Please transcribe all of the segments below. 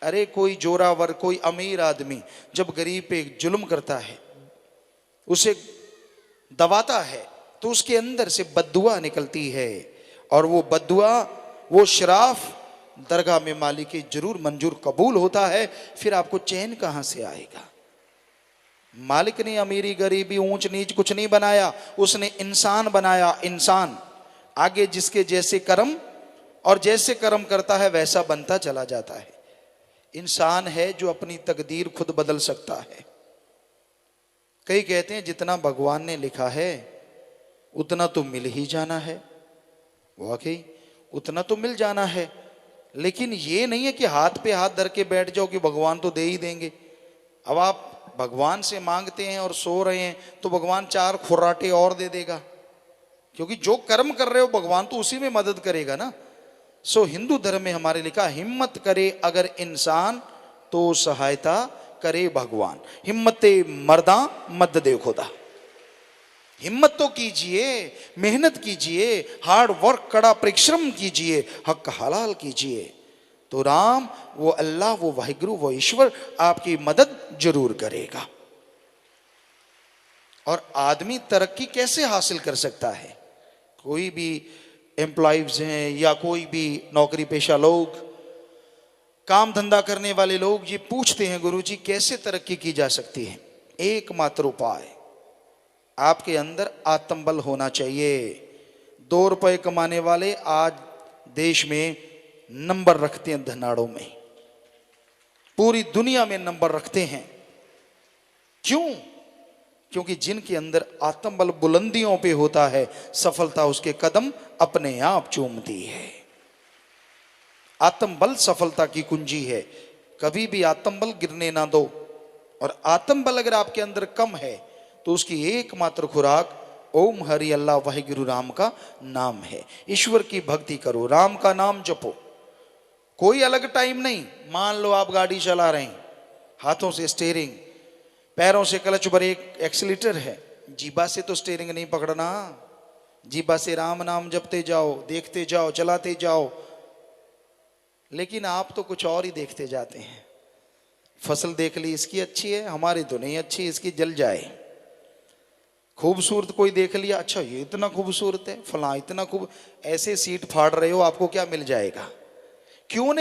अरे कोई जोरावर, कोई अमीर आदमी जब गरीब पे जुल्म करता है, उसे दबाता है, तो उसके अंदर से बद्दुआ निकलती है, और वो बद्दुआ, वो शराफ दरगाह में मालिक की जरूर मंजूर कबूल होता है। फिर आपको चैन कहां से आएगा? मालिक ने अमीरी गरीबी ऊंच नीच कुछ नहीं बनाया, उसने इंसान बनाया। इंसान आगे जिसके जैसे कर्म, और जैसे कर्म करता है वैसा बनता चला जाता है। इंसान है जो अपनी तकदीर खुद बदल सकता है। कई कहते हैं जितना भगवान ने लिखा है उतना तो मिल ही जाना है। वाकई उतना तो मिल जाना है, लेकिन ये नहीं है कि हाथ पे हाथ धर के बैठ जाओ कि भगवान तो दे ही देंगे। अब आप भगवान से मांगते हैं और सो रहे हैं तो भगवान चार खुराटे और दे देगा, क्योंकि जो कर्म कर रहे हो भगवान तो उसी में मदद करेगा ना। सो हिंदू धर्म में हमारे लिखा, हिम्मत करे अगर इंसान तो सहायता करे भगवान। हिम्मते मर्दा मद दे खुदा। हिम्मत तो कीजिए, मेहनत कीजिए, हार्ड वर्क, कड़ा परिश्रम कीजिए, हक हलाल कीजिए, तो राम, वो अल्लाह, वो वाहिगुरु, वो ईश्वर आपकी मदद जरूर करेगा। और आदमी तरक्की कैसे हासिल कर सकता है? कोई भी एम्प्लॉइज हैं या कोई भी नौकरी पेशा लोग, काम धंधा करने वाले लोग, ये पूछते हैं गुरुजी कैसे तरक्की की जा सकती है? एकमात्र उपाय, आपके अंदर आत्मबल होना चाहिए। 2 रुपए कमाने वाले आज देश में नंबर रखते हैं, धनाड़ों में, पूरी दुनिया में नंबर रखते हैं। क्यों? क्योंकि जिनके अंदर आत्मबल बुलंदियों पे होता है, सफलता उसके कदम अपने आप चूमती है। आत्मबल सफलता की कुंजी है। कभी भी आत्मबल गिरने ना दो। और आत्मबल अगर आपके अंदर कम है तो उसकी एकमात्र खुराक ओम हरि अल्लाह वाहिगुरु राम का नाम है। ईश्वर की भक्ति करो, राम का नाम जपो। कोई अलग टाइम नहीं। मान लो आप गाड़ी चला रहे हैं, हाथों से स्टीयरिंग, पैरों से क्लच, ब्रेक, एक्सीलेटर है, जीभा से तो स्टीयरिंग नहीं पकड़ना। जीभा से राम नाम जपते जाओ, देखते जाओ, चलाते जाओ। लेकिन आप तो कुछ और ही देखते जाते हैं। फसल देख ली, इसकी अच्छी है, हमारी तो नहीं अच्छी, इसकी जल जाए। खूबसूरत कोई देख लिया, अच्छा ये इतना खूबसूरत है, फलां इतना खूब, ऐसे सीट फाड़ रहे हो, आपको क्या मिल जाएगा? क्यों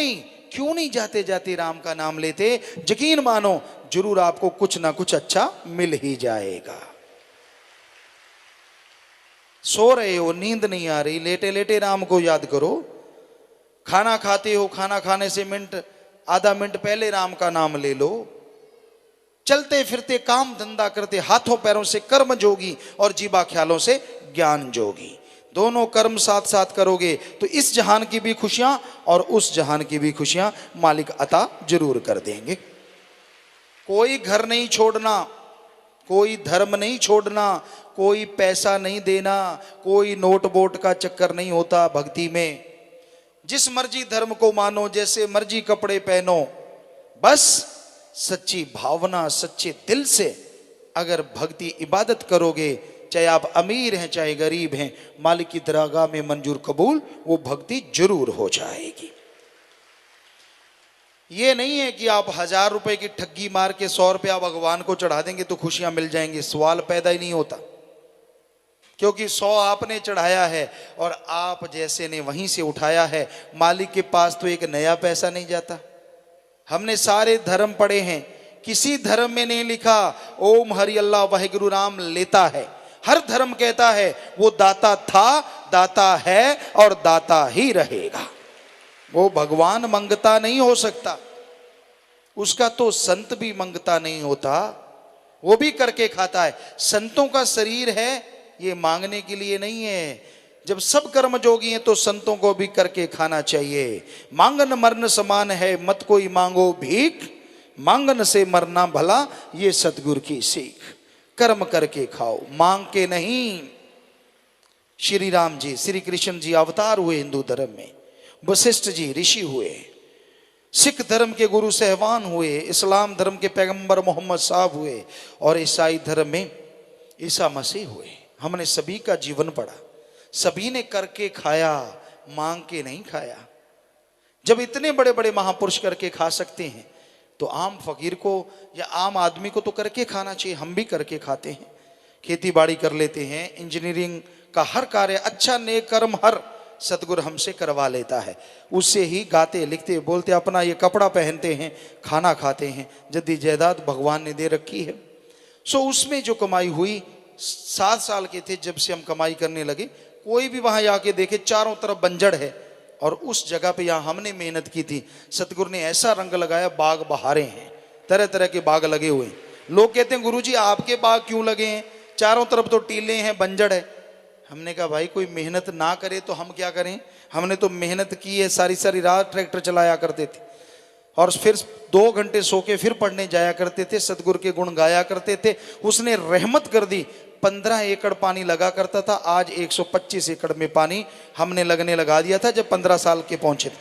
नहीं जाते जाते राम का नाम लेते? यकीन मानो जरूर आपको कुछ ना कुछ अच्छा मिल ही जाएगा। सो रहे हो, नींद नहीं आ रही, लेटे लेटे राम को याद करो। खाना खाते हो, खाना खाने से आधा मिनट पहले राम का नाम ले लो। चलते फिरते काम धंधा करते, हाथों पैरों से कर्म जोगी और जीवा ख्यालों से ज्ञान जोगी। दोनों कर्म साथ साथ करोगे तो इस जहान की भी खुशियां और उस जहान की भी खुशियां मालिक अता जरूर कर देंगे। कोई घर नहीं छोड़ना, कोई धर्म नहीं छोड़ना, कोई पैसा नहीं देना, कोई नोट वोट का चक्कर नहीं होता भक्ति में। जिस मर्जी धर्म को मानो, जैसे मर्जी कपड़े पहनो, बस सच्ची भावना, सच्चे दिल से अगर भक्ति इबादत करोगे, चाहे आप अमीर हैं चाहे गरीब हैं, मालिक की दरगाह में मंजूर कबूल वो भक्ति जरूर हो जाएगी। ये नहीं है कि आप 1000 रुपए की ठगी मार के 100 रुपया भगवान को चढ़ा देंगे तो खुशियां मिल जाएंगी। सवाल पैदा ही नहीं होता, क्योंकि 100 आपने चढ़ाया है और आप जैसे ने वहीं से उठाया है। मालिक के पास तो एक नया पैसा नहीं जाता। हमने सारे धर्म पढ़े हैं, किसी धर्म में नहीं लिखा ओम हरि अल्लाह वाहिगुरु राम लेता है। हर धर्म कहता है वो दाता था, दाता है और दाता ही रहेगा। वो भगवान मंगता नहीं हो सकता, उसका तो संत भी मंगता नहीं होता, वो भी करके खाता है। संतों का शरीर है ये मांगने के लिए नहीं है। जब सब कर्म जोगी हैं तो संतों को भी करके खाना चाहिए। मांगन मरण समान है, मत कोई मांगो भीख, मांगन से मरना भला ये सतगुरु की सीख। कर्म करके खाओ, मांग के नहीं। श्री राम जी, श्री कृष्ण जी अवतार हुए हिंदू धर्म में, वशिष्ठ जी ऋषि हुए, सिख धर्म के गुरु सहवान हुए, इस्लाम धर्म के पैगंबर मोहम्मद साहब हुए, और ईसाई धर्म में ईसा मसीह हुए। हमने सभी का जीवन पढ़ा, सभी ने करके खाया, मांग के नहीं खाया। जब इतने बड़े बड़े महापुरुष करके खा सकते हैं तो आम फकीर को या आम आदमी को तो करके खाना चाहिए। हम भी करके खाते हैं, खेती बाड़ी कर लेते हैं, इंजीनियरिंग का हर कार्य, अच्छा नेक कर्म हर सतगुरु हमसे करवा लेता है। उससे ही गाते लिखते बोलते अपना ये कपड़ा पहनते हैं, खाना खाते हैं, जद्दी जायदाद भगवान ने दे रखी है। सो उसमें जो कमाई हुई, 7 साल के थे जब से हम कमाई करने लगे, कोई भी वहां आके देखे चारों तरफ बंजर है, और उस जगह पे यहाँ हमने मेहनत की थी, सतगुरु ने ऐसा रंग लगाया, बाग बहारे हैं, तरह तरह के बाग लगे हुए हैं। लोग कहते हैं गुरुजी आपके बाग क्यों लगे हैं, चारों तरफ तो टीले हैं, बंजर है। हमने कहा भाई कोई मेहनत ना करे तो हम क्या करें, हमने तो मेहनत की है, सारी सारी रात ट्रैक्टर चलाया करते थे और फिर 2 घंटे सो के फिर पढ़ने जाया करते थे, सतगुरु के गुण गाया करते थे। उसने रहमत कर दी, 15 एकड़ पानी लगा करता था, आज 125 एकड़ में पानी हमने लगने लगा दिया था जब 15 साल के पहुंचे थे।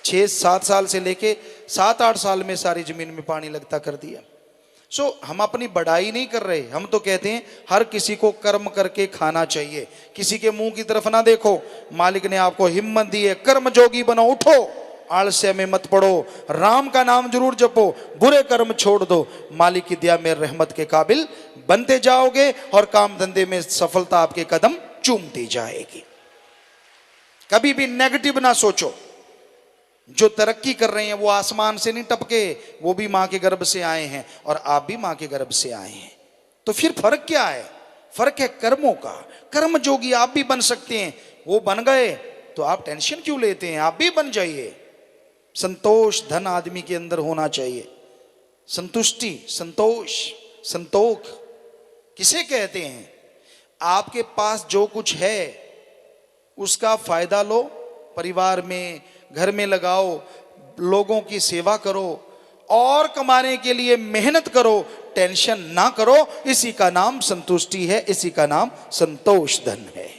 6-7 साल से लेके 7-8 साल में सारी जमीन में पानी लगता कर दिया। सो हम अपनी बढ़ाई नहीं कर रहे, हम तो कहते हैं हर किसी को कर्म करके खाना चाहिए, किसी के मुंह की तरफ ना देखो। मालिक ने आपको हिम्मत दी है, कर्म जोगी बनो, उठो, आलस्य में मत पड़ो, राम का नाम जरूर जपो, बुरे कर्म छोड़ दो, मालिक की दया में रहमत के काबिल बनते जाओगे और काम धंधे में सफलता आपके कदम चूमती जाएगी। कभी भी नेगेटिव ना सोचो। जो तरक्की कर रहे हैं वो आसमान से नहीं टपके, वो भी मां के गर्भ से आए हैं और आप भी मां के गर्भ से आए हैं। तो फिर फर्क क्या है, फर्क है कर्मों का। कर्म जोगी आप भी बन सकते हैं, वो बन गए तो आप टेंशन क्यों लेते हैं, आप भी बन जाइए। संतोष धन आदमी के अंदर होना चाहिए, संतुष्टि, संतोष, संतोख किसे कहते हैं? आपके पास जो कुछ है उसका फायदा लो, परिवार में घर में लगाओ, लोगों की सेवा करो और कमाने के लिए मेहनत करो, टेंशन ना करो। इसी का नाम संतुष्टि है, इसी का नाम संतोष धन है।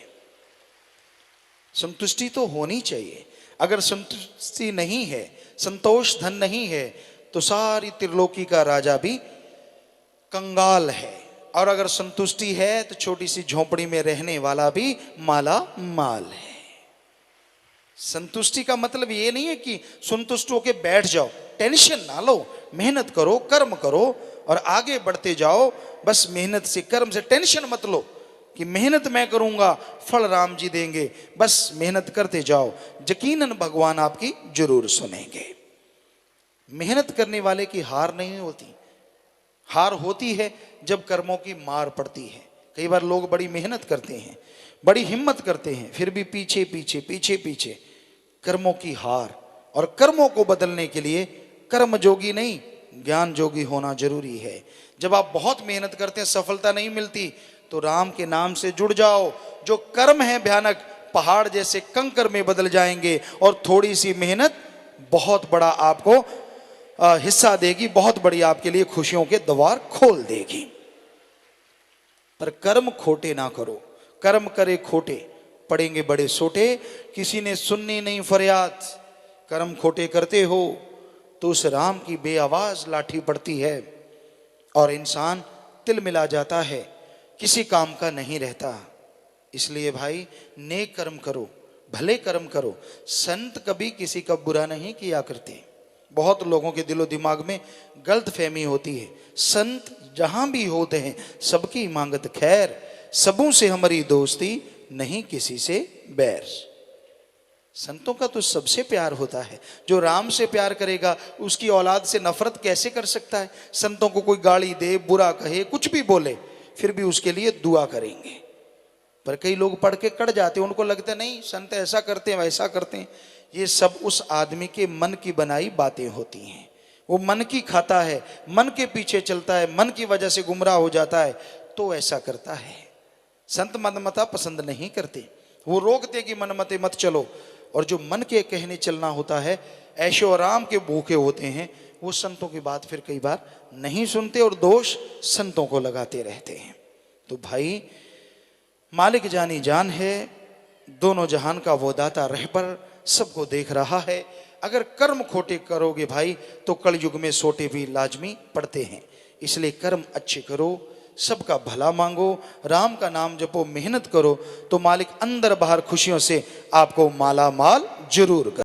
संतुष्टि तो होनी चाहिए। अगर संतुष्टि नहीं है, संतोष धन नहीं है, तो सारी त्रिलोकी का राजा भी कंगाल है, और अगर संतुष्टि है तो छोटी सी झोपड़ी में रहने वाला भी माला माल है। संतुष्टि का मतलब ये नहीं है कि संतुष्ट होके बैठ जाओ, टेंशन ना लो, मेहनत करो, कर्म करो और आगे बढ़ते जाओ। बस मेहनत से, कर्म से टेंशन मत लो कि मेहनत मैं करूंगा फल राम जी देंगे। बस मेहनत करते जाओ, यकीनन भगवान आपकी जरूर सुनेंगे। मेहनत करने वाले की हार नहीं होती, हार होती है जब कर्मों की मार पड़ती है। कई बार लोग बड़ी मेहनत करते हैं, बड़ी हिम्मत करते हैं, फिर भी पीछे पीछे पीछे पीछे कर्मों की हार। और कर्मों को बदलने के लिए कर्म जोगी नहीं, ज्ञान जोगी होना जरूरी है। जब आप बहुत मेहनत करते हैं, सफलता नहीं मिलती, तो राम के नाम से जुड़ जाओ। जो कर्म है भयानक, पहाड़ जैसे कंकर में बदल जाएंगे, और थोड़ी सी मेहनत बहुत बड़ा आपको हिस्सा देगी, बहुत बड़ी आपके लिए खुशियों के द्वार खोल देगी। पर कर्म खोटे ना करो, कर्म करे खोटे पड़ेंगे बड़े सोटे। किसी ने सुननी नहीं फरियाद, कर्म खोटे करते हो तो उस राम की बेआवाज लाठी पड़ती है और इंसान तिल मिला जाता है, किसी काम का नहीं रहता। इसलिए भाई नेक कर्म करो, भले कर्म करो। संत कभी किसी का बुरा नहीं किया करते। बहुत लोगों के दिलो दिमाग में गलत फहमी होती है, संत जहां भी होते हैं सबकी मांगत खैर, सबों से हमारी दोस्ती नहीं किसी से बैर। संतों का तो सबसे प्यार होता है। जो राम से प्यार करेगा उसकी औलाद से नफरत कैसे कर सकता है? संतों को कोई गाली दे, बुरा कहे, कुछ भी बोले, फिर भी उसके लिए दुआ करेंगे। पर कई लोग पढ़ के कट जाते हैं, उनको लगता है नहीं संत ऐसा करते हैं वैसा करते हैं। ये सब उस आदमी के मन की बनाई बातें होती हैं। वो मन की खाता है, मन के पीछे चलता है, मन की वजह से गुमराह हो जाता है, तो ऐसा करता है। संत मनमता पसंद नहीं करते, वो रोकते कि मनमते मत चलो। और जो मन के कहने चलना होता है, ऐशो आराम के भूखे होते हैं, वो संतों की बात फिर कई बार नहीं सुनते और दोष संतों को लगाते रहते हैं। तो भाई मालिक जानी जान है, दोनों जहान का वो दाता रहबर सबको देख रहा है। अगर कर्म खोटे करोगे भाई तो कलयुग में सोटे भी लाजमी पड़ते हैं। इसलिए कर्म अच्छे करो, सबका भला मांगो, राम का नाम जपो, मेहनत करो, तो मालिक अंदर बाहर खुशियों से आपको माला माल जरूर कर